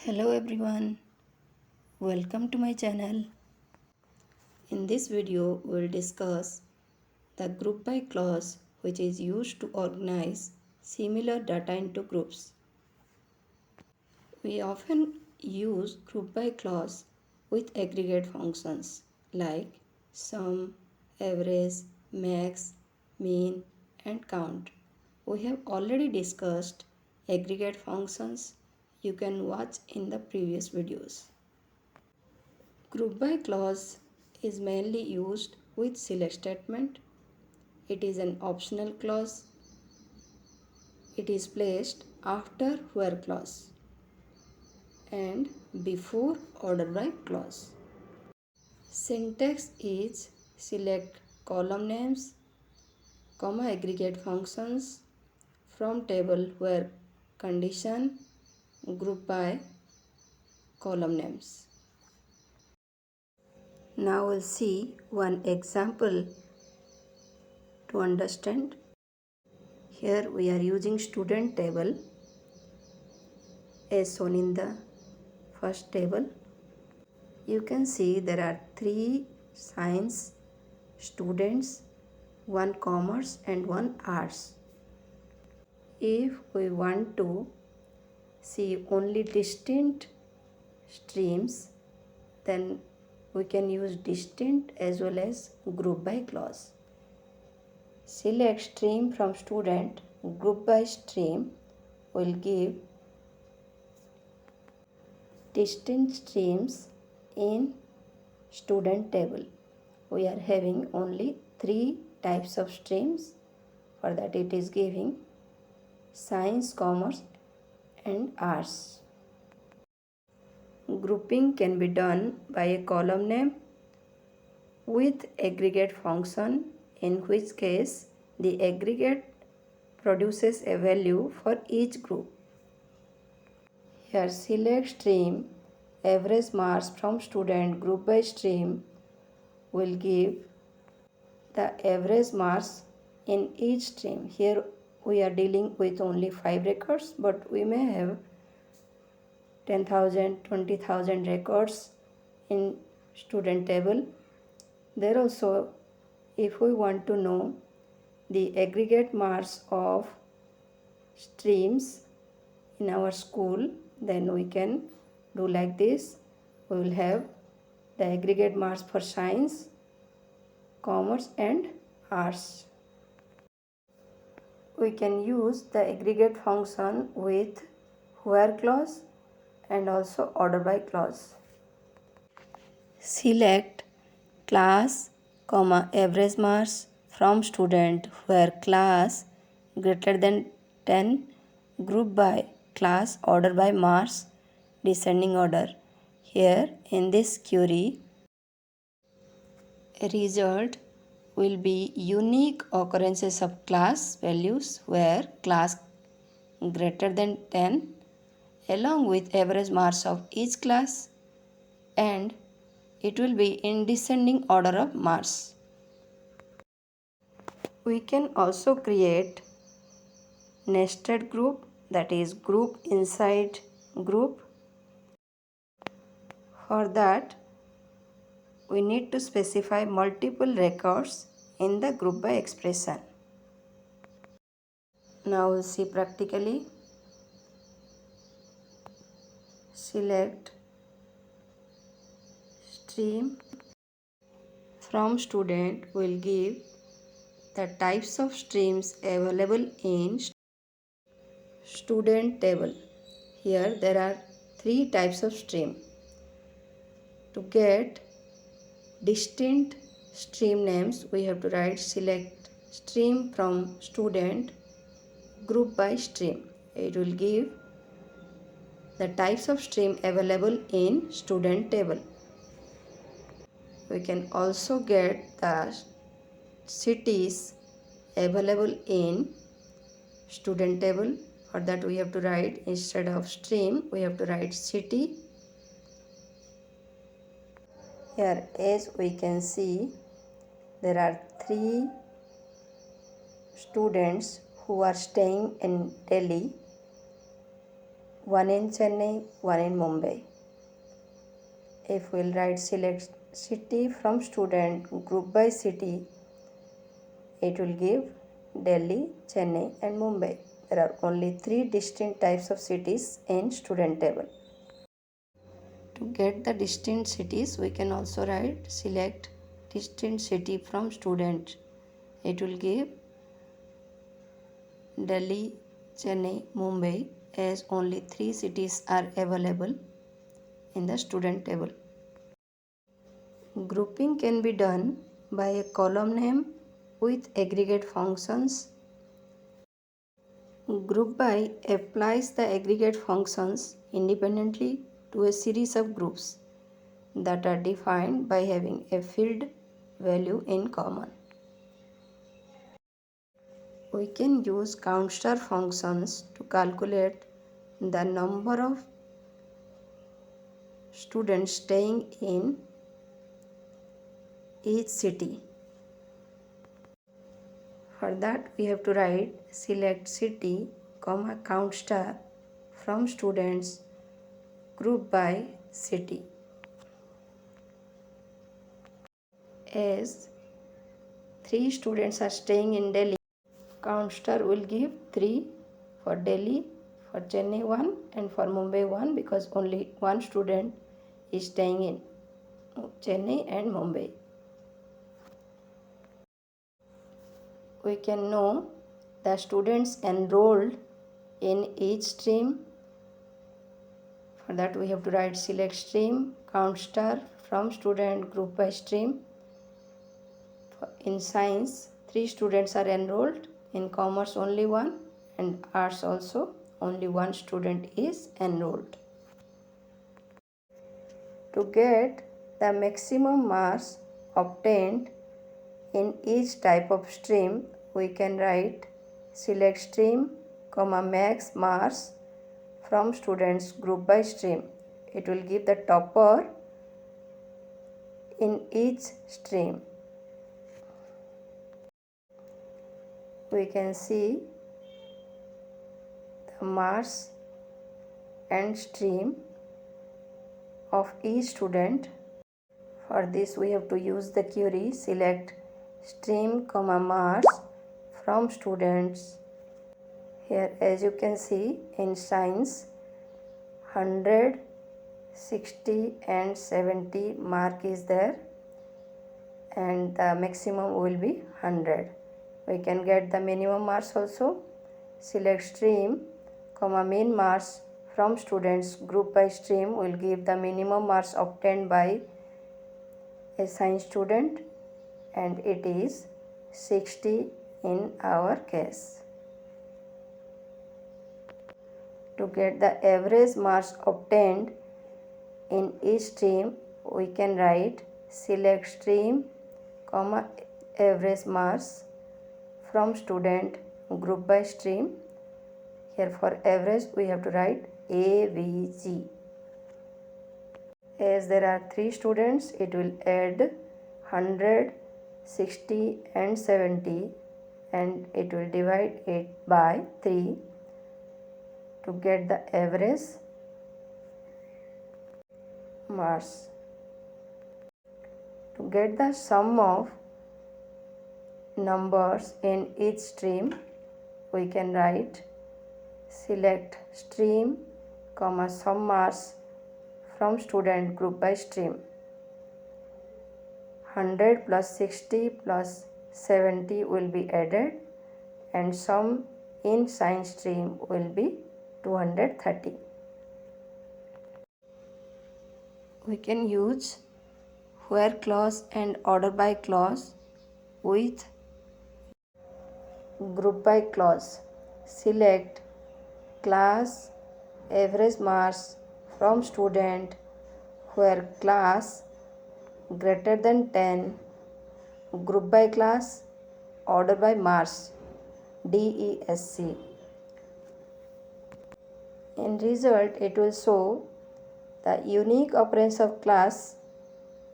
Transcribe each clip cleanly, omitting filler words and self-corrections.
Hello everyone, welcome to my channel. In this video, we will discuss the group by clause which is used to organize similar data into groups. We often use group by clause with aggregate functions like sum, average, max, mean and count. We have already discussed aggregate functions. You can watch in the previous videos. Group by clause is mainly used with select statement. It is an optional clause. It is placed after where clause and before order by clause. Syntax is select column names, comma aggregate functions from table where condition, group by column names. Now we'll see one example to understand. Here we are using student table as shown in the first table. You can see there are 3 science students, 1 commerce and 1 arts. If we want to see only distinct streams, then we can use distinct as well as group by clause. Select stream from student, group by stream will give distinct streams in student table. We are having only 3 types of streams. For that it is giving science, commerce and arts. Grouping can be done by a column name with aggregate function, in which case the aggregate produces a value for each group. Here select stream, average marks from student, group by stream will give the average marks in each stream. Here we are dealing with only 5 records, but we may have 10,000, 20,000 records in student table. There also, if we want to know the aggregate marks of streams in our school, then we can do like this. We will have the aggregate marks for science, commerce and arts. We can use the aggregate function with where clause and also order by clause. Select class, average marks from student where class greater than 10, group by class, order by marks, descending order. Here in this query, result will be unique occurrences of class values where class greater than 10 along with average marks of each class, and it will be in descending order of marks. We can also create nested group, that is group inside group. For that we need to specify multiple records in the group by expression. Now we'll see practically. Select stream from student will give the types of streams available in student table. Here there are 3 types of stream. To get distinct stream names, we have to write select stream from student, group by stream. It will give the types of stream available in student table. We can also get the cities available in student table. For that we have to write, instead of stream we have to write city. Here as we can see, there are 3 students who are staying in Delhi. one in Chennai, one in Mumbai. If we'll write select city from student group by city, it will give Delhi, Chennai and Mumbai. There are only 3 distinct types of cities in student table. To get the distinct cities, we can also write select distinct city from student. It will give Delhi, Chennai, Mumbai, as only 3 cities are available in the student table. Grouping can be done by a column name with aggregate functions. Group by applies the aggregate functions independently to a series of groups that are defined by having a field value in common. We can use count star functions to calculate the number of students staying in each city. For that we have to write select city, comma count star from students group by city. As 3 students are staying in Delhi, count star will give 3 for Delhi, for Chennai 1 and for Mumbai 1 because only one student is staying in Chennai and Mumbai. We can know the students enrolled in each stream. For that we have to write select stream, count star from student group by stream. In science, 3 students are enrolled. In commerce only 1 and arts also only 1 student is enrolled. To get the maximum marks obtained in each type of stream, we can write select stream, comma max marks from students group by stream. It will give the topper in each stream. We can see the marks and stream of each student. For this we have to use the query select stream, comma marks from students. Here as you can see in science 100, 60 and 70 mark is there and the maximum will be 100. We can get the minimum marks also. Select stream, comma min marks from students group by stream will give the minimum marks obtained by a science student and it is 60 in our case. To get the average marks obtained in each stream, we can write select stream, comma average marks from student group by stream. Here for average we have to write AVG. As there are 3 students, it will add 100, 60 and 70 and it will divide it by 3 to get the average marks. To get the sum of numbers in each stream, we can write select stream, comma sum marks from student group by stream. 100 plus 60 plus 70 will be added and sum in science stream will be 230. We can use where clause and order by clause with group by clause. Select class average marks from student where class greater than 10, group by class, order by marks, DESC. In result, it will show the unique occurrence of class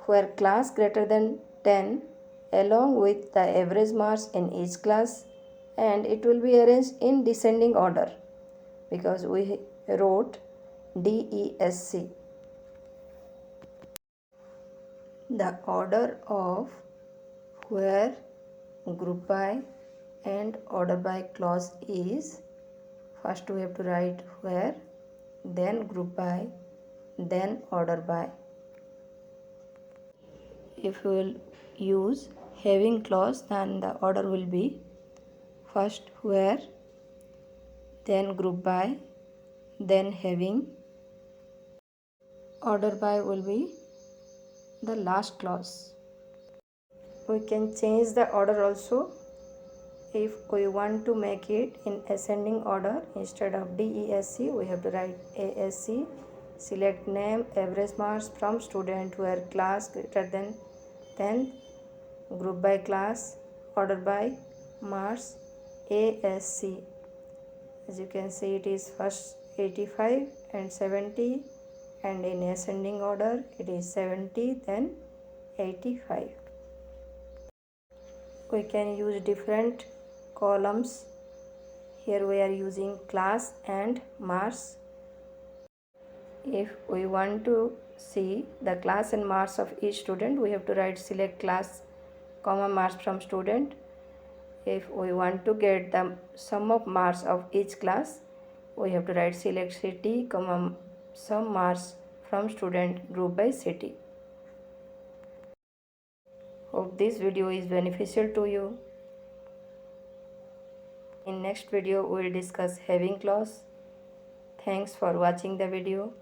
where class greater than 10 along with the average marks in each class and it will be arranged in descending order because we wrote DESC. The order of where, group by and order by clause is, first we have to write where, then group by, then order by. If we will use having clause, then the order will be first where, then group by, then having. Order by will be the last clause. We can change the order also. If we want to make it in ascending order, instead of DESC we have to write ASC. Select name, average marks from student where class greater than 10th, group by class, order by marks, ASC. As you can see, it is first 85 and 70, and in ascending order it is 70 then 85. We can use different columns. Here we are using class and marks. If we want to see the class and marks of each student, we have to write select class, comma marks from student. If we want to get the sum of marks of each class, we have to write select city, comma sum marks from student, group by city. Hope this video is beneficial to you. In next video we will discuss having clause. Thanks for watching the video.